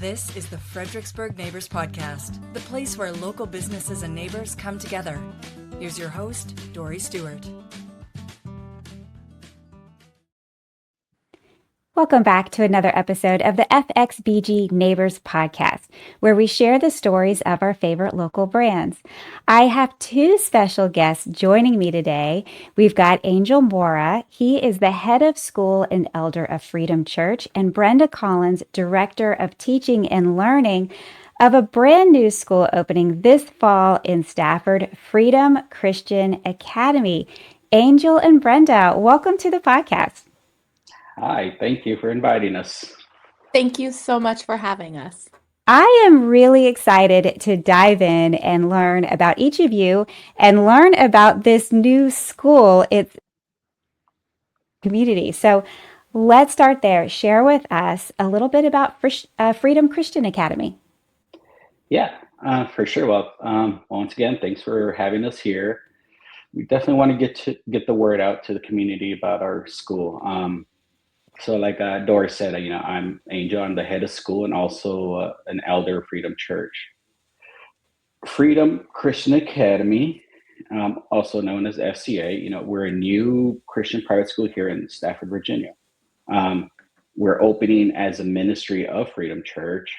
This is the Fredericksburg Neighbors Podcast, the place where local businesses and neighbors come together. Here's your host, Dory Stewart. Welcome back to another episode of the FXBG Neighbors Podcast, where we share the stories of our favorite local brands. I have two special guests joining me today. We've got Angel Mora. He is the head of school and elder of Freedom Church, and Brenda Collins, director of teaching and learning of a brand new school opening this fall in Stafford, Freedom Christian Academy. Angel and Brenda, welcome to the podcast. Hi, thank you for inviting us. Thank you so much for having us. I am really excited to dive in and learn about each of you and learn about this new school, its community. So let's start there. Share with us a little bit about Freedom Christian Academy. Yeah, for sure. Well, once again, thanks for having us here. We definitely want to get the word out to the community about our school. So like Doris said, I'm Angel. I'm the head of school and also an elder of Freedom Church. Freedom Christian Academy, also known as FCA, we're a new Christian private school here in Stafford, Virginia. We're opening as a ministry of Freedom Church.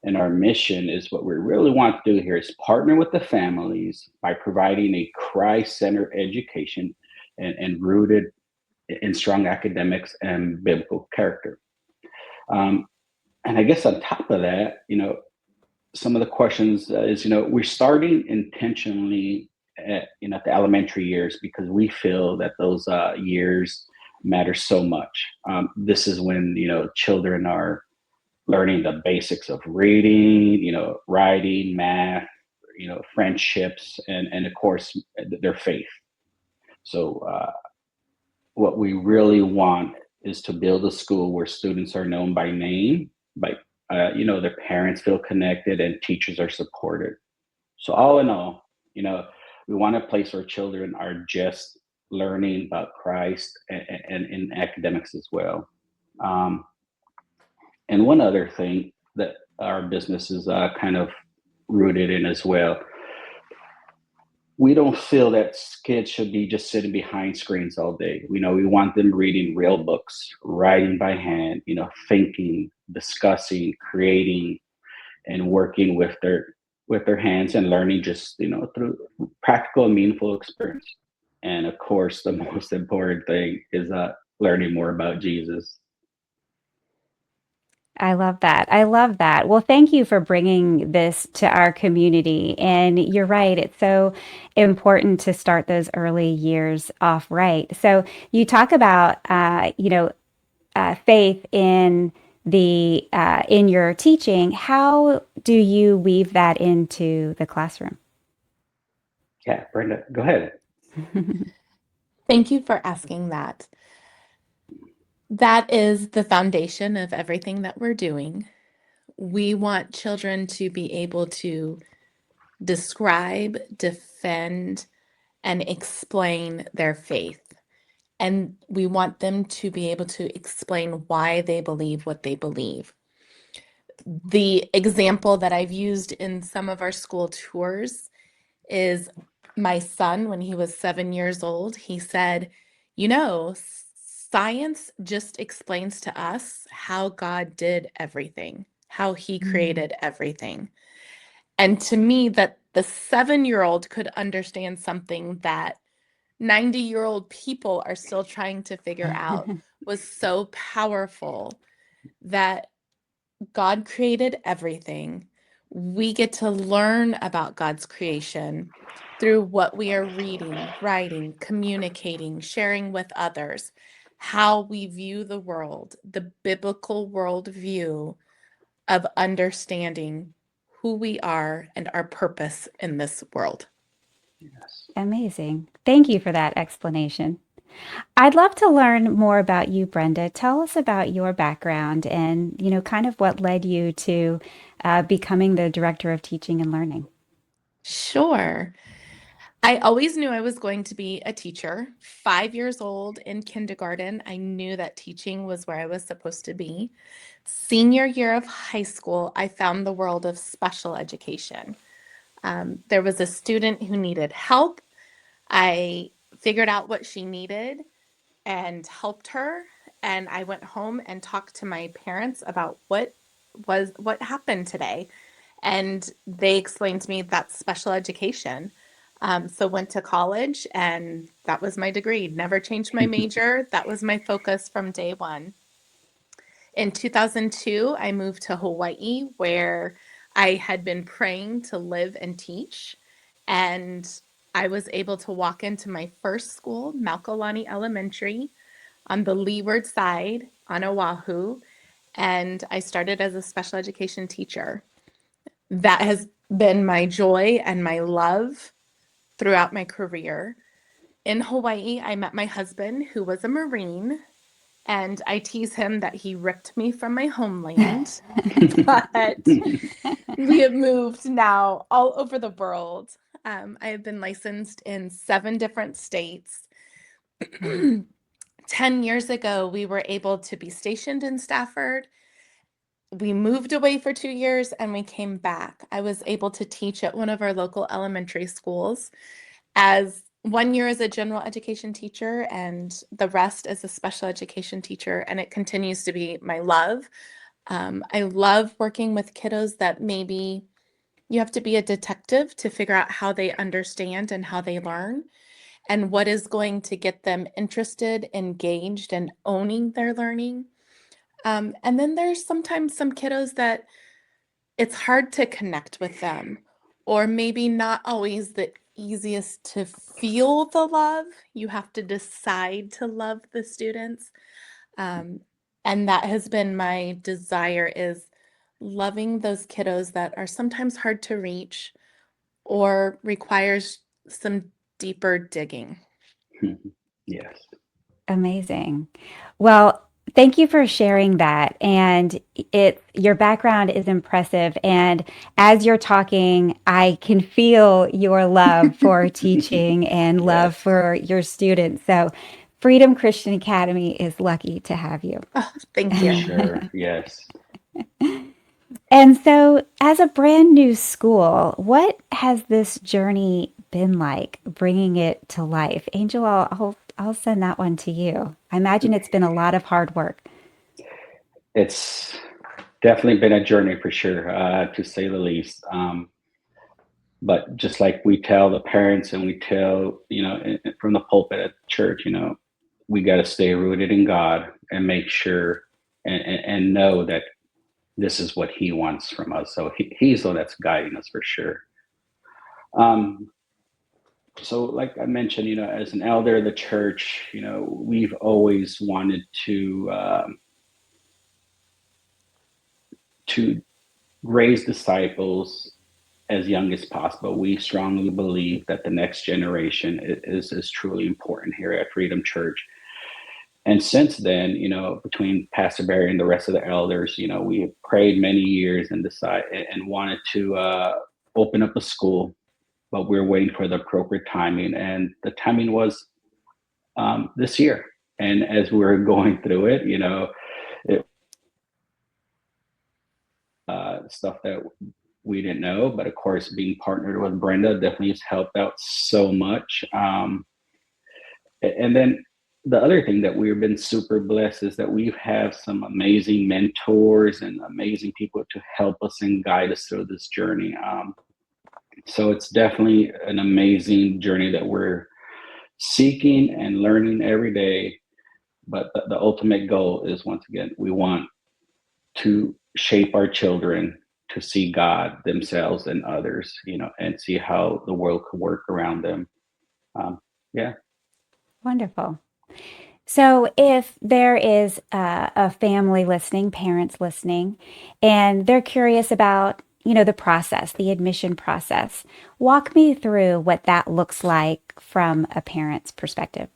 And our mission is what we really want to do here is partner with the families by providing a Christ-centered education and rooted in strong academics and biblical character. And I guess on top of that, some of the questions is, we're starting intentionally at the elementary years because we feel that those years matter so much. This is when, children are learning the basics of reading, writing, math, friendships, and of course, their faith. So, what we really want is to build a school where students are known by name, by their parents feel connected and teachers are supported. So all in all, we want a place where children are just learning about Christ and in academics as well. And one other thing that our business is kind of rooted in as well. We don't feel that kids should be just sitting behind screens all day. We want them reading real books, writing by hand, thinking, discussing, creating, and working with their hands and learning just, through practical and meaningful experience. And of course, the most important thing is learning more about Jesus. I love that. I love that. Well, thank you for bringing this to our community. And you're right. It's so important to start those early years off right. So you talk about, faith in in your teaching. How do you weave that into the classroom? Yeah, Brenda, go ahead. Thank you for asking that. That is the foundation of everything that we're doing. We want children to be able to describe, defend, and explain their faith. And we want them to be able to explain why they believe what they believe. The example that I've used in some of our school tours is my son, when he was 7 years old, he said, science just explains to us how God did everything, how he created everything. And to me, that the 7-year-old could understand something that 90-year-old people are still trying to figure out was so powerful, that God created everything. We get to learn about God's creation through what we are reading, writing, communicating, sharing with others, how we view the world, the biblical worldview of understanding who we are and our purpose in this world. Yes. Amazing. Thank you for that explanation. I'd love to learn more about you, Brenda. Tell us about your background and, kind of what led you to becoming the director of teaching and learning. Sure. I always knew I was going to be a teacher. 5 years old in kindergarten, I knew that teaching was where I was supposed to be. Senior year of high school, I found the world of special education. There was a student who needed help. I figured out what she needed and helped her. And I went home and talked to my parents about what happened today. And they explained to me that's special education. So went to college, and that was my degree. Never changed my major. That was my focus from day one. In 2002, I moved to Hawaii, where I had been praying to live and teach. And I was able to walk into my first school, Malkalani Elementary, on the leeward side on Oahu. And I started as a special education teacher. That has been my joy and my love throughout my career. In Hawaii, I met my husband, who was a Marine, and I tease him that he ripped me from my homeland. But we have moved now all over the world. I have been licensed in 7 different states. 10 years ago, we were able to be stationed in Stafford. We moved away for 2 years and we came back. I was able to teach at one of our local elementary schools as 1 year as a general education teacher and the rest as a special education teacher. And it continues to be my love. I love working with kiddos that maybe you have to be a detective to figure out how they understand and how they learn and what is going to get them interested, engaged, and owning their learning. And then there's sometimes some kiddos that it's hard to connect with them, or maybe not always the easiest to feel the love. You have to decide to love the students. Um, and that has been my desire is loving those kiddos that are sometimes hard to reach or requires some deeper digging. Yes. Amazing. Well, thank you for sharing that. And your background is impressive. And as you're talking, I can feel your love for teaching and love Yes. for your students. So Freedom Christian Academy is lucky to have you. Oh, thank For you. sure. Yes. And so, as a brand new school, what has this journey been like bringing it to life? Angel, I'll send that one to you. I imagine it's been a lot of hard work. It's definitely been a journey for sure, to say the least. But just like we tell the parents and we tell, from the pulpit at church, we got to stay rooted in God and make sure and know that this is what He wants from us. So He's the one that's guiding us for sure. So, like I mentioned, as an elder of the church, we've always wanted to raise disciples as young as possible. We strongly believe that the next generation is truly important here at Freedom Church. And since then, between Pastor Barry and the rest of the elders, we have prayed many years and decided and wanted to open up a school, but we're waiting for the appropriate timing. And the timing was this year. And as we're going through it, it, stuff that we didn't know, but of course, being partnered with Brenda definitely has helped out so much. And then the other thing that we've been super blessed is that we've had some amazing mentors and amazing people to help us and guide us through this journey. So it's definitely an amazing journey that we're seeking and learning every day. But the ultimate goal is, once again, we want to shape our children to see God, themselves, and others, and see how the world could work around them. Yeah. Wonderful. So, if there is a family listening, parents listening, and they're curious about, the process, the admission process, walk me through what that looks like from a parent's perspective.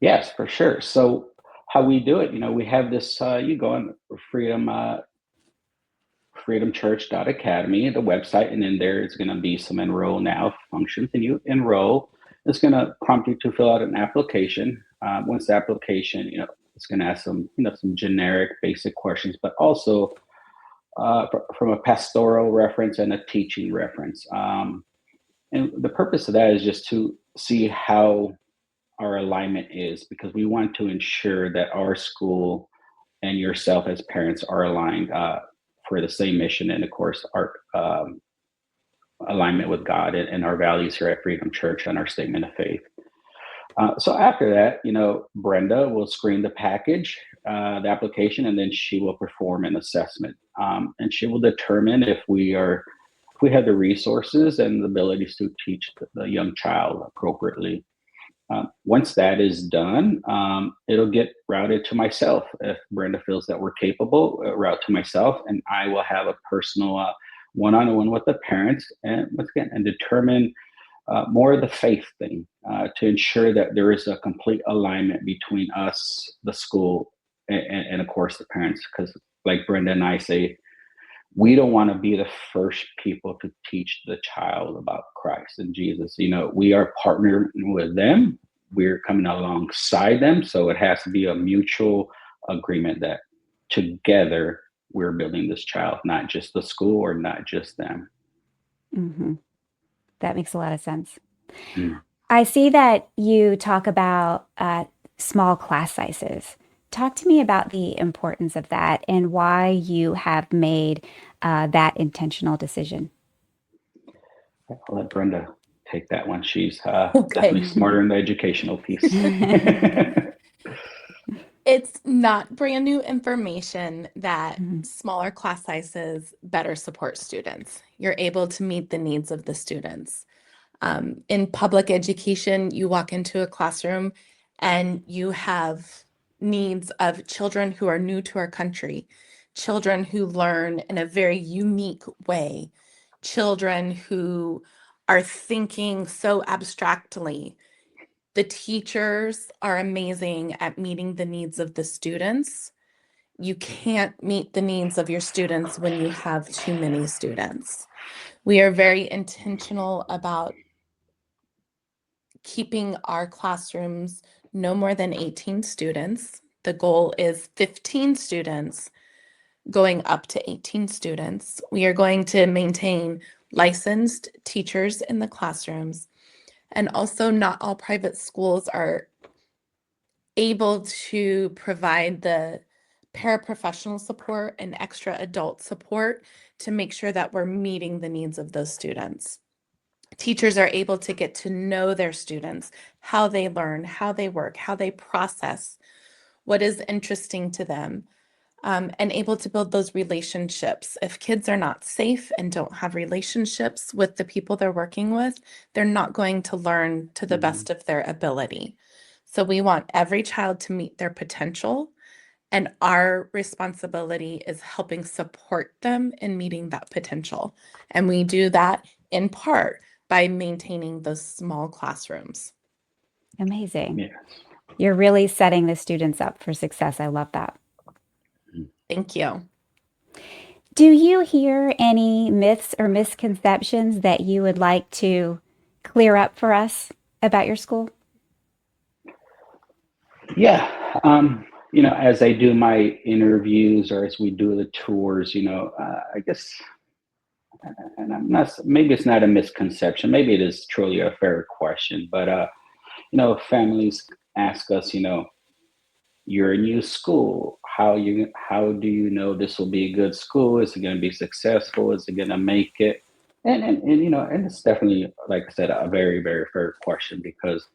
Yes, for sure. So how we do it, we have this, you go on Freedom freedomchurch.academy, the website, and then there is going to be some enroll now functions, and you enroll. It's going to prompt you to fill out an application. Once the application, it's going to ask some, some generic basic questions, but also from a pastoral reference and a teaching reference. And the purpose of that is just to see how our alignment is, because we want to ensure that our school and yourself as parents are aligned for the same mission, and of course our alignment with God and our values here at Freedom Church and our statement of faith. So after that, Brenda will screen the package, the application, and then she will perform an assessment, and she will determine if we have the resources and the abilities to teach the young child appropriately. Once that is done, it'll get routed to myself. If Brenda feels that we're capable, route to myself, and I will have a personal one-on-one with the parents, and once again, and determine more of the faith thing to ensure that there is a complete alignment between us, the school, and of course the parents. Because like Brenda and I say, we don't want to be the first people to teach the child about Christ and Jesus. We are partnering with them. We're coming alongside them. So it has to be a mutual agreement that together we're building this child, not just the school or not just them. Mm-hmm. That makes a lot of sense. Mm. I see that you talk about small class sizes. Talk to me about the importance of that and why you have made that intentional decision. I'll let Brenda take that one. She's definitely smarter in the educational piece. It's not brand new information that smaller class sizes better support students. You're able to meet the needs of the students. In public education, you walk into a classroom and you have needs of children who are new to our country, children who learn in a very unique way, children who are thinking so abstractly. The teachers are amazing at meeting the needs of the students. You can't meet the needs of your students when you have too many students. We are very intentional about keeping our classrooms no more than 18 students. The goal is 15 students going up to 18 students. We are going to maintain licensed teachers in the classrooms. And also, not all private schools are able to provide the paraprofessional support and extra adult support to make sure that we're meeting the needs of those students. Teachers are able to get to know their students, how they learn, how they work, how they process, what is interesting to them, and able to build those relationships. If kids are not safe and don't have relationships with the people they're working with, they're not going to learn to the best of their ability. So we want every child to meet their potential, and our responsibility is helping support them in meeting that potential. And we do that in part by maintaining those small classrooms. Amazing. Yes. You're really setting the students up for success. I love that. Thank you. Do you hear any myths or misconceptions that you would like to clear up for us about your school? Yeah. As I do my interviews or as we do the tours, I guess, and maybe it's not a misconception, maybe it is truly a fair question, but, families ask us, you're a new school. How do you know this will be a good school? Is it going to be successful? Is it going to make it? And it's definitely, like I said, a very, very fair question, because,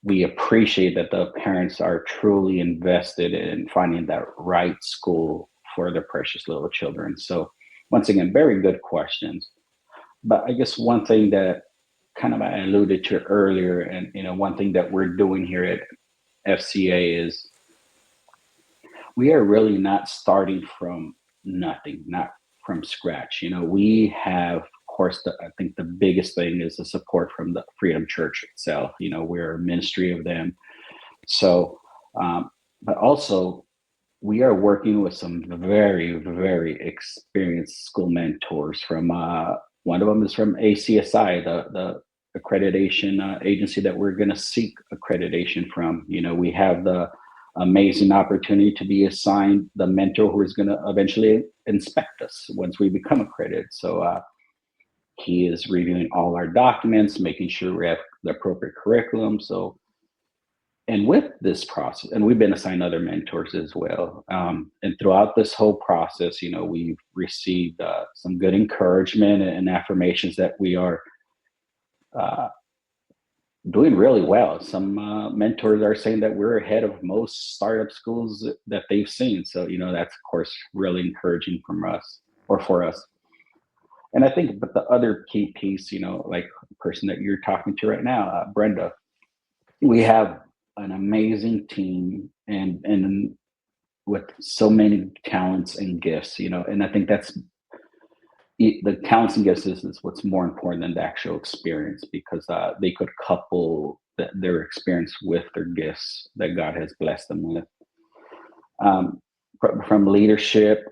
we appreciate that the parents are truly invested in finding that right school for their precious little children. So once again, very good questions. But I guess one thing that kind of I alluded to earlier, and one thing that we're doing here at FCA is we are really not starting from nothing, not from scratch. We have, of course, I think the biggest thing is the support from the Freedom Church itself. We're a ministry of them. So, but also we are working with some very, very experienced school mentors from one of them is from ACSI, the accreditation agency that we're going to seek accreditation from. We have the amazing opportunity to be assigned the mentor who is going to eventually inspect us once we become accredited. So he is reviewing all our documents, making sure we have the appropriate curriculum. So, and with this process, and we've been assigned other mentors as well. And throughout this whole process, we've received some good encouragement and affirmations that we are doing really well. Some mentors are saying that we're ahead of most startup schools that they've seen. So, that's of course really encouraging from us or for us. And I think, but the other key piece, like the person that you're talking to right now, Brenda, we have an amazing team and with so many talents and gifts, and I think that's the talents and gifts is what's more important than the actual experience, because they could couple their experience with their gifts that God has blessed them with. From leadership,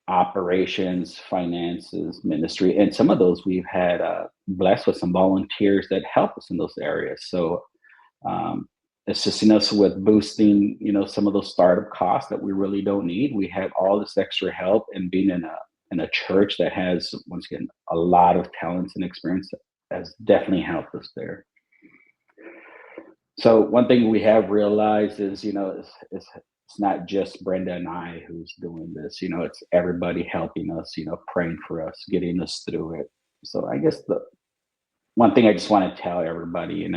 operations, finances, ministry, and some of those we've had blessed with some volunteers that help us in those areas. So assisting us with boosting, some of those startup costs that we really don't need. We have all this extra help, and being in a church that has, once again, a lot of talents and experience has definitely helped us there. So one thing we have realized is, it's not just Brenda and I who's doing this. It's everybody helping us, praying for us, getting us through it. So I guess the one thing I just want to tell everybody,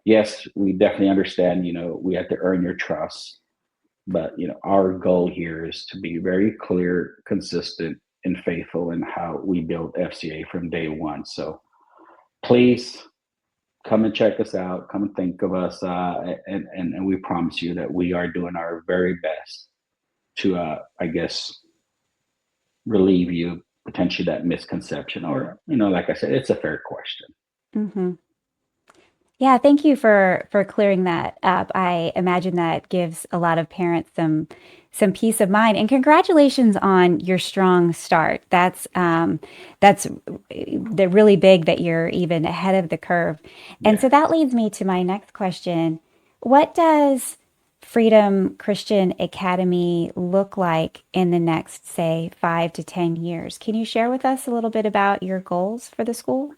yes, we definitely understand, we have to earn your trust. But, our goal here is to be very clear, consistent, and faithful in how we build FCA from day one. So please come and check us out. Come and think of us. And we promise you that we are doing our very best to, relieve you potentially that misconception. Or, like I said, it's a fair question. Mm-hmm. Yeah, thank you for clearing that up. I imagine that gives a lot of parents some peace of mind. And congratulations on your strong start. That's the really big that you're even ahead of the curve. And so that leads me to my next question. What does Freedom Christian Academy look like in the next, say, 5 to 10 years? Can you share with us a little bit about your goals for the school?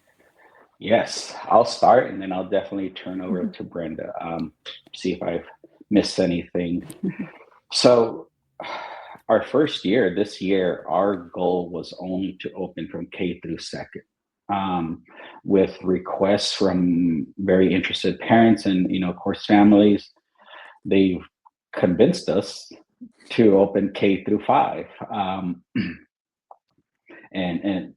Yes, I'll start, and then I'll definitely turn over to Brenda, see if I've missed anything. So our first year, this year, our goal was only to open from K through second, with requests from very interested parents and, of course, families. They've convinced us to open K through 5. And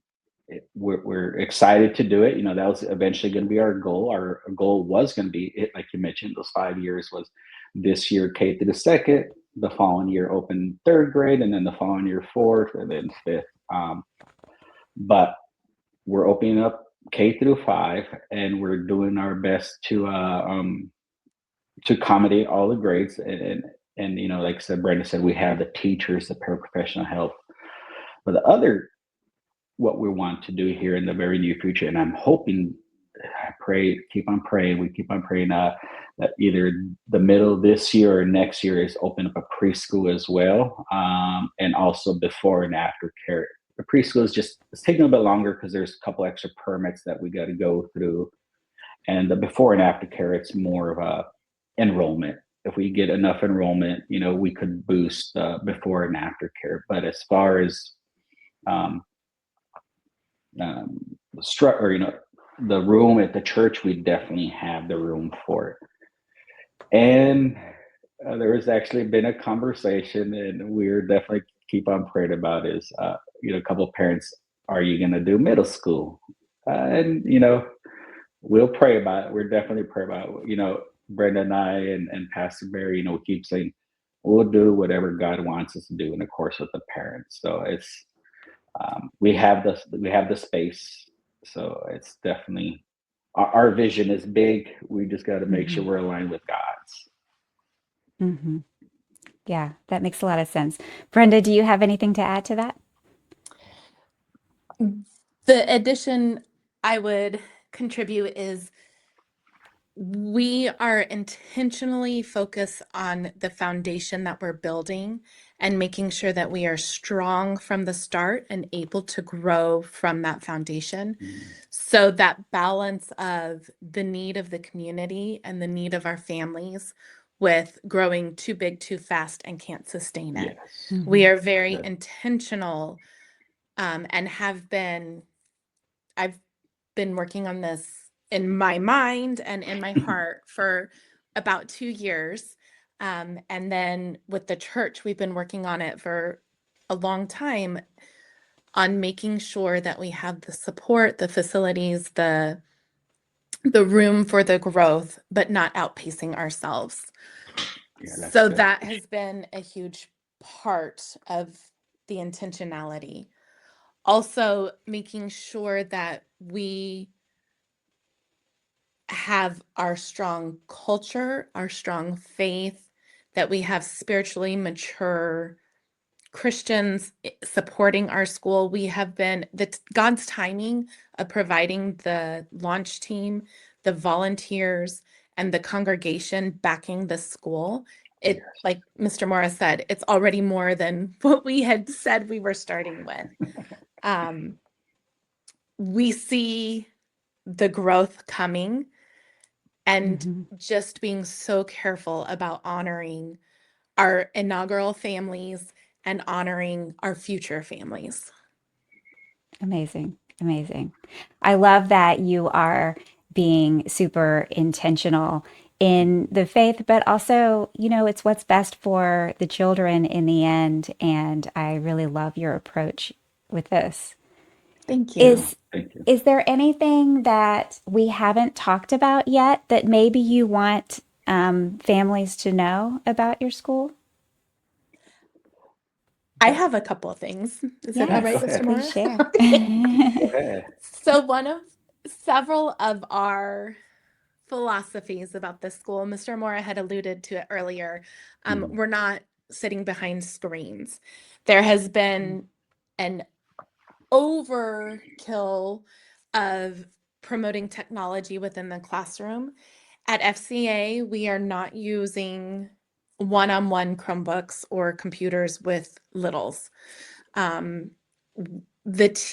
we're excited to do it. That was eventually going to be our goal. Our goal was going to be, like you mentioned, those 5 years was this year K through the second, the following year open third grade, and then the following year fourth, and then fifth. But we're opening up K through 5, and we're doing our best to accommodate all the grades. And like I said, Brenda said, we have the teachers, the paraprofessional help. But the other, what we want to do here in the very near future, and I'm hoping, I pray, keep on praying, we keep on praying that either the middle of this year or next year is open up a preschool as well, and also before and after care. The preschool is it's taking a bit longer because there's a couple extra permits that we got to go through, and the before and after care, it's more of a enrollment. If we get enough enrollment, we could boost before and after care. But as far as the room at the church, we definitely have the room for it. And there has actually been a conversation, and we're definitely keep on praying about is, a couple of parents, are you going to do middle school? And, we'll pray about it. We're definitely pray about it. Brenda and I and Pastor Barry, we keep saying, we'll do whatever God wants us to do, and of course with the parents. So it's, we have the space. So it's definitely, our vision is big. We just got to make sure we're aligned with God's. Mm-hmm. Yeah, that makes a lot of sense. Brenda, do you have anything to add to that? The addition I would contribute is we are intentionally focused on the foundation that we're building and making sure that we are strong from the start and able to grow from that foundation. So that balance of the need of the community and the need of our families with growing too big, too fast, and can't sustain it. Yes. We are very Good. intentional and I've been working on this in my mind and in my heart for about 2 years. And then with the church, we've been working on it for a long time on making sure that we have the support, the facilities, the room for the growth, but not outpacing ourselves. Yeah, that's So good. that has been a huge part of the intentionality. Also, making sure that we have our strong culture, our strong faith, that we have spiritually mature Christians supporting our school. We have been God's timing of providing the launch team, the volunteers, and the congregation backing the school. It, Yes. like Mr. Mora said, it's already more than what we had said we were starting with. We see the growth coming and just being so careful about honoring our inaugural families and honoring our future families. Amazing. Amazing. I love that you are being super intentional in the faith, but also, it's what's best for the children in the end. And I really love your approach with this. Thank you. Is Thank you. is there anything that we haven't talked about yet that maybe you want families to know about your school? I have a couple of things. Is it all right, Yes, Mr. please Mora? share. Okay. Go ahead. So one of several of our philosophies about this school, Mr. Mora had alluded to it earlier. We're not sitting behind screens. There has been an overkill of promoting technology within the classroom. At FCA, we are not using one-on-one Chromebooks or computers with littles.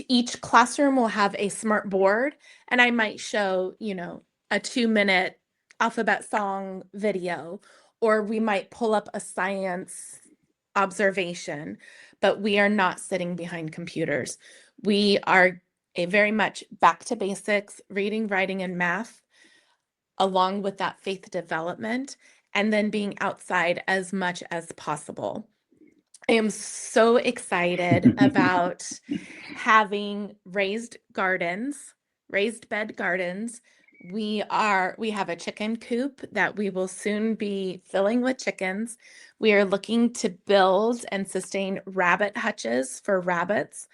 Each classroom will have a smart board, and I might show, a 2-minute alphabet song video, or we might pull up a science observation, but we are not sitting behind computers. We are a very much back to basics, reading, writing, and math, along with that faith development, and then being outside as much as possible. I am so excited about having raised bed gardens. We have a chicken coop that we will soon be filling with chickens. We are looking to build and sustain rabbit hutches for rabbits.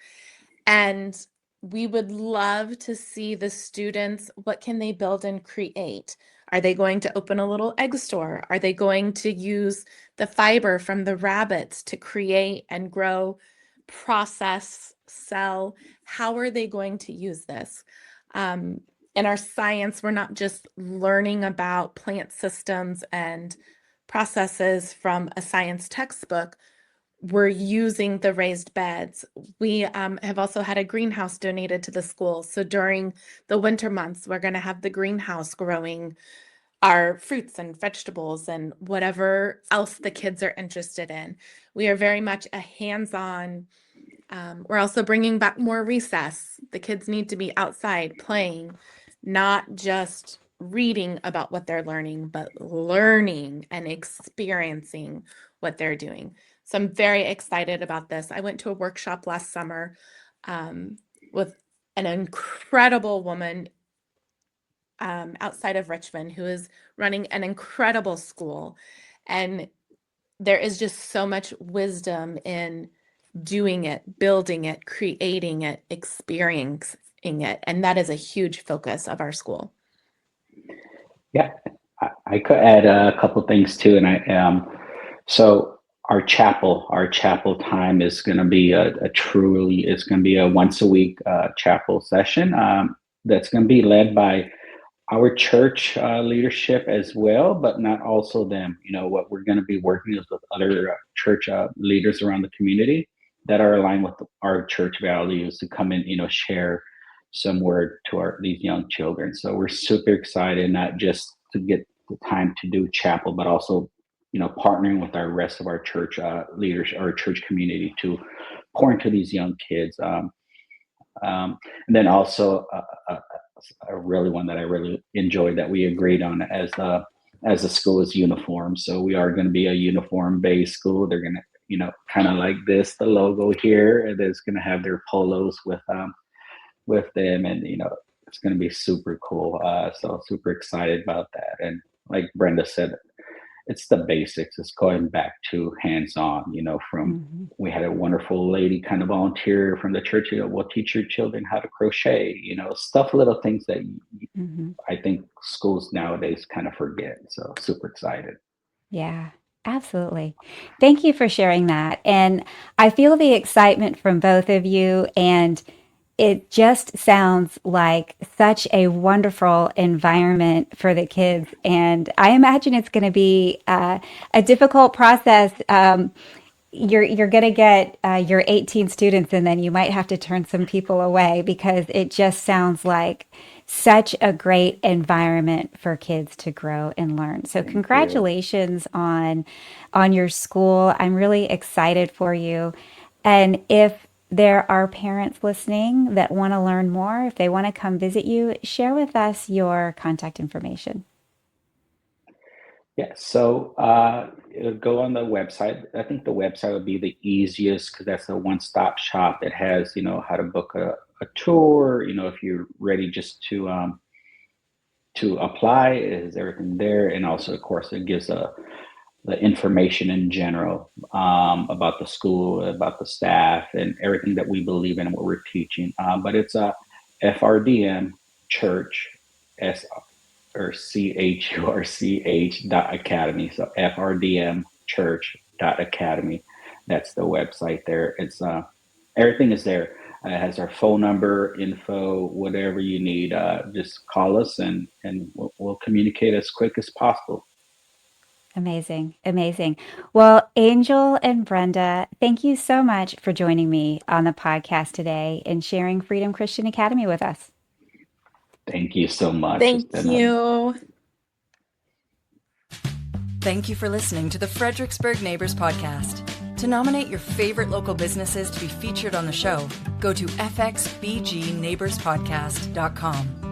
And we would love to see the students, what can they build and create? Are they going to open a little egg store? Are they going to use the fiber from the rabbits to create and grow, process, sell? How are they going to use this? In our science, we're not just learning about plant systems and processes from a science textbook. We're using the raised beds. We have also had a greenhouse donated to the school. So during the winter months, we're going to have the greenhouse growing our fruits and vegetables and whatever else the kids are interested in. We are very much a hands-on. We're also bringing back more recess. The kids need to be outside playing, not just reading about what they're learning, but learning and experiencing what they're doing. So I'm very excited about this. I went to a workshop last summer with an incredible woman outside of Richmond who is running an incredible school. And there is just so much wisdom in doing it, building it, creating it, experiencing it. And that is a huge focus of our school. Yeah, I could add a couple things too, and so our chapel time is going to be it's going to be a once a week chapel session that's going to be led by our church leadership as well, but not also them. What we're going to be working is with other church leaders around the community that are aligned with our church values to come in, share some word to these young children. So we're super excited, not just to get the time to do chapel, but also, partnering with our rest of our church leaders, our church community to pour into these young kids. And then also a really one that I really enjoyed that we agreed on as a school is uniform. So we are going to be a uniform based school. They're going to, kind of like this, the logo here, and it's going to have their polos with them, and it's going to be super cool. So super excited about that. And like Brenda said, it's the basics. It's going back to hands-on, from we had a wonderful lady kind of volunteer from the church, we'll teach your children how to crochet, little things that I think schools nowadays kind of forget. So super excited. Yeah, absolutely. Thank you for sharing that. And I feel the excitement from both of you, and it just sounds like such a wonderful environment for the kids. And I imagine it's going to be a difficult process. You're going to get your 18 students, and then you might have to turn some people away because it just sounds like such a great environment for kids to grow and learn. So Thank you. congratulations on your school. I'm really excited for you. And if there are parents listening that want to learn more, if they want to come visit you, share with us your contact information. Yeah, so go on the website. I think the website would be the easiest because that's a one-stop shop. It has, how to book a tour. If you're ready just to apply, it has everything there, and also, of course, it gives the information in general about the school, about the staff, and everything that we believe in and what we're teaching. But it's a FRDM Church CHURCH.academy. So FRDMchurch.academy. That's the website there. It's everything is there. It has our phone number, info, whatever you need. Just call us and we'll communicate as quick as possible. Amazing. Amazing. Well, Angel and Brenda, thank you so much for joining me on the podcast today and sharing Freedom Christian Academy with us. Thank you so much. Thank you. Thank you for listening to the Fredericksburg Neighbors Podcast. To nominate your favorite local businesses to be featured on the show, go to fxbgneighborspodcast.com.